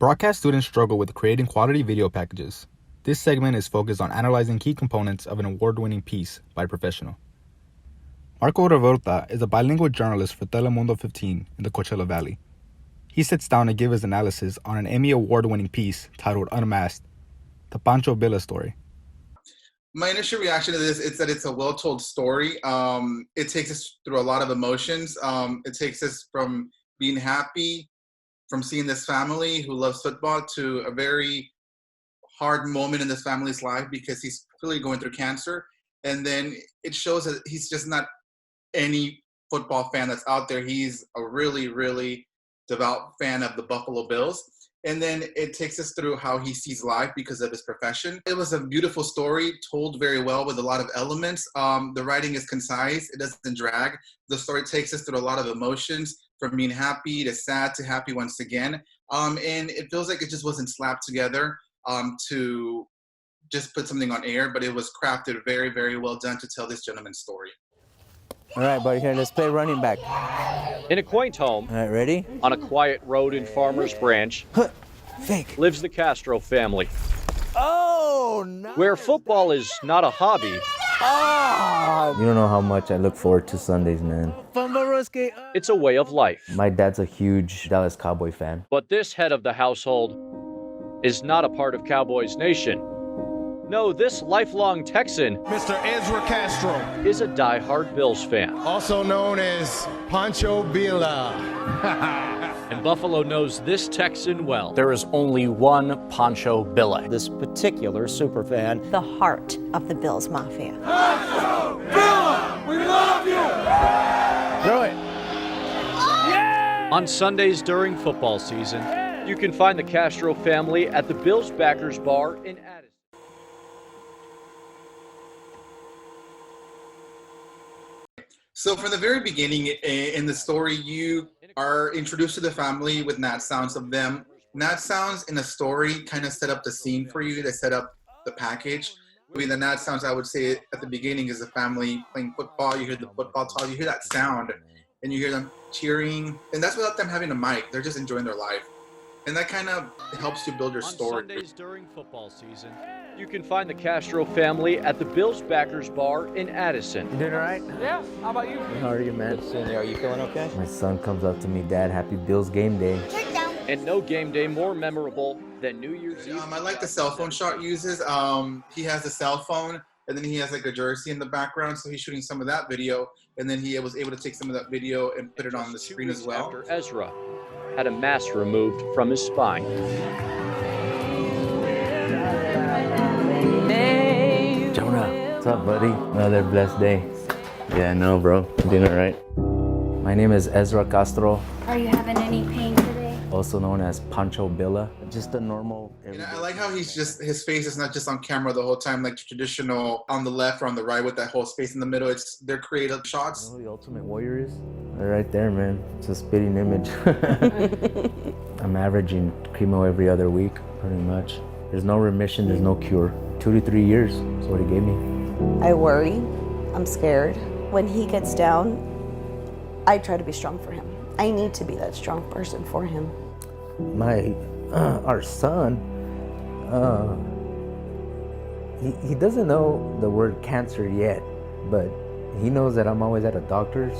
Broadcast students struggle with creating quality video packages. This segment is focused on analyzing key components of an award-winning piece by a professional. Marco Revuelta is a bilingual journalist for Telemundo 15 in the Coachella Valley. He sits down to give his analysis on an Emmy Award-winning piece titled Unmasked, the Pancho Villa story. My initial reaction to this is that it's a well-told story. It takes us through a lot of emotions. It takes us from being happy, from seeing this family who loves football, to a very hard moment in this family's life because he's clearly going through cancer. And then it shows that he's just not any football fan that's out there. He's a really, really devout fan of the Buffalo Bills. And then it takes us through how he sees life because of his profession. It was a beautiful story, told very well with a lot of elements. The writing is concise, it doesn't drag. The story takes us through a lot of emotions, from being happy to sad to happy once again. And it feels like it just wasn't slapped together to just put something on air, but it was crafted very, very well done to tell this gentleman's story. All right, buddy, here, let's play running back. In a quaint home, All right, ready? on a quiet road in Farmers Branch, Fake. lives the Castro family, Oh, no. where football is not a hobby. Oh, You don't know how much I look forward to Sundays, man. It's a way of life. My dad's a huge Dallas Cowboy fan. But this head of the household is not a part of Cowboys Nation. No, this lifelong Texan Mr. Ezra Castro, is a diehard Bills fan. also known as Pancho Villa. And Buffalo knows this Texan well. There is only one Pancho Villa. this particular superfan. the heart of the Bills Mafia. Throw it. On Sundays during football season, you can find the Castro family at the Bills Backers Bar in Addison. So from the very beginning in the story, you are introduced to the family with Nat sounds of them. Nat sounds in a story kind of set up the scene for you. They set up the package. I mean, the Nat sounds, I would say, at the beginning is a family playing football. You hear the football talk. You hear that sound, and you hear them cheering. And that's without them having a mic. They're just enjoying their life. And that kind of helps you build your On story. Sundays during football season, you can find the Castro family at the Bills Backers Bar in Addison. You doing all right? Yeah, how about you? How are you, man? Are you feeling okay? My son comes up to me, Dad, happy Bills game day. And no game day more memorable than New Year's Eve. I like the cell phone shot he uses. He has a cell phone, and then he has like a jersey in the background, so he's shooting some of that video, and then he was able to take some of that video and put it on the Just 2 screen as weeks well. After Ezra had a mass removed from his spine. Jonah, what's up, buddy? Another blessed day. Yeah, I know, bro. I'm doing all right. My name is Ezra Castro, Are you having any pain today? also known as Pancho Villa. Just a normal... And I like how his face is not just on camera the whole time, like traditional on the left or on the right with that whole space in the middle. They're creative You shots. know who the Ultimate Warrior is? They're right there, man. It's a spitting image. I'm averaging chemo every other week, pretty much. There's no remission, there's no cure. 2 to 3 years is what he gave me. I worry. I'm scared. When he gets down, I try to be strong for him. I need to be that strong person for him. Our son, he doesn't know the word cancer yet, but he knows that I'm always at a doctor's.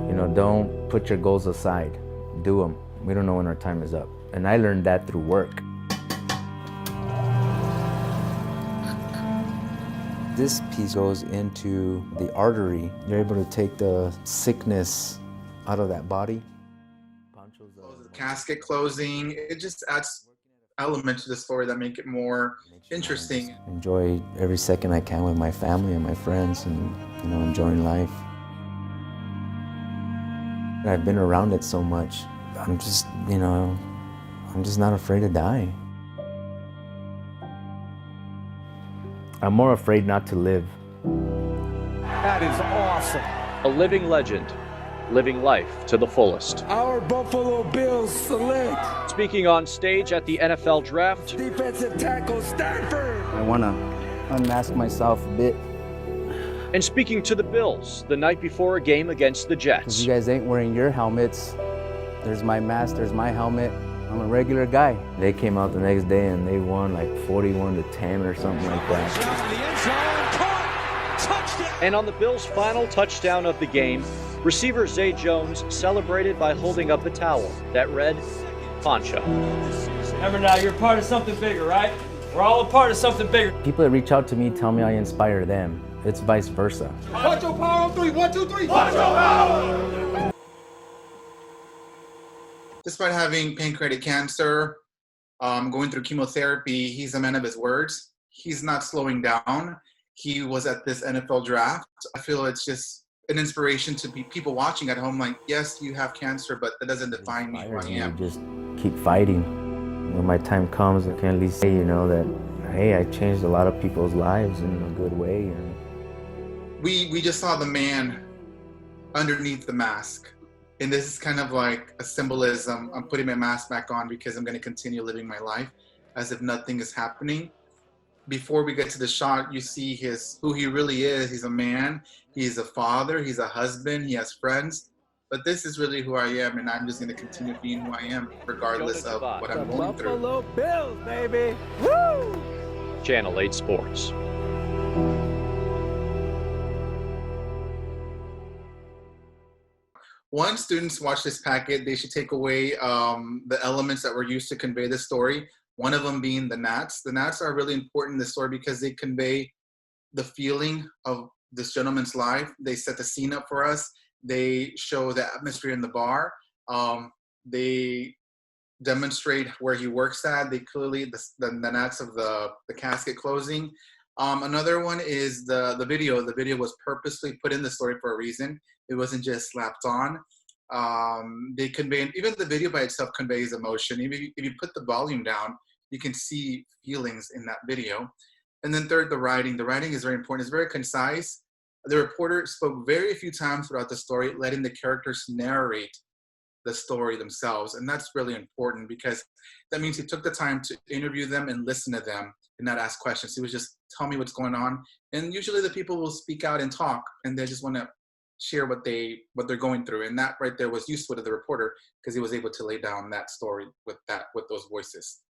You know, don't put your goals aside, do them. We don't know when our time is up. And I learned that through work. This piece goes into the artery. You're able to take the sickness out of that body. The casket closing. It just adds elements to the story that make it more interesting. Enjoy every second I can with my family and my friends, and enjoying life. I've been around it so much. I'm just not afraid to die. I'm more afraid not to live. That is awesome. A living legend, living life to the fullest. Our Buffalo Bills select Speaking on stage at the NFL Draft, defensive tackle Stanford. I want to unmask myself a bit. and speaking to the Bills the night before a game against the Because Jets. you guys ain't wearing your helmets. There's my mask, there's my helmet. I'm a regular guy. They came out the next day and they won like 41-10 or something like that. And on the Bills' final touchdown of the game, receiver Zay Jones celebrated by holding up a towel that read, Poncho. Remember now, you're part of something bigger, right? We're all a part of something bigger. People that reach out to me tell me I inspire them. It's vice versa. Poncho power on 3. 1, 2, 3. Poncho power! Despite having pancreatic cancer, going through chemotherapy, he's a man of his words. He's not slowing down. He was at this NFL draft. I feel it's just an inspiration to be people watching at home like, yes, you have cancer, but that doesn't define me who I am. Just keep fighting. When my time comes, I can at least say, that, hey, I changed a lot of people's lives in a good way. And we just saw the man underneath the mask. And this is kind of like a symbolism. I'm putting my mask back on because I'm going to continue living my life as if nothing is happening. Before we get to the shot, you see who he really is. He's a man. He's a father. He's a husband. He has friends. But this is really who I am, and I'm just going to continue being who I am, regardless of what I'm going through. Buffalo Bills, baby. Woo! Channel 8 Sports. Once students watch this packet, they should take away the elements that were used to convey the story. One of them being the gnats. The gnats are really important in the story because they convey the feeling of this gentleman's life. They set the scene up for us. They show the atmosphere in the bar. They demonstrate where he works at. They clearly, the gnats of the casket closing. Another one is the video. The video was purposely put in the story for a reason. It wasn't just slapped on. They convey, even the video by itself conveys emotion. If you put the volume down, you can see feelings in that video. And then third, the writing. The writing is very important. It's very concise. The reporter spoke very few times throughout the story, letting the characters narrate the story themselves. And that's really important because that means he took the time to interview them and listen to them and not ask questions. He was just, tell me what's going on. And usually the people will speak out and talk, and they just want to share what they're going through. And that right there was useful to the reporter because he was able to lay down that story with those voices.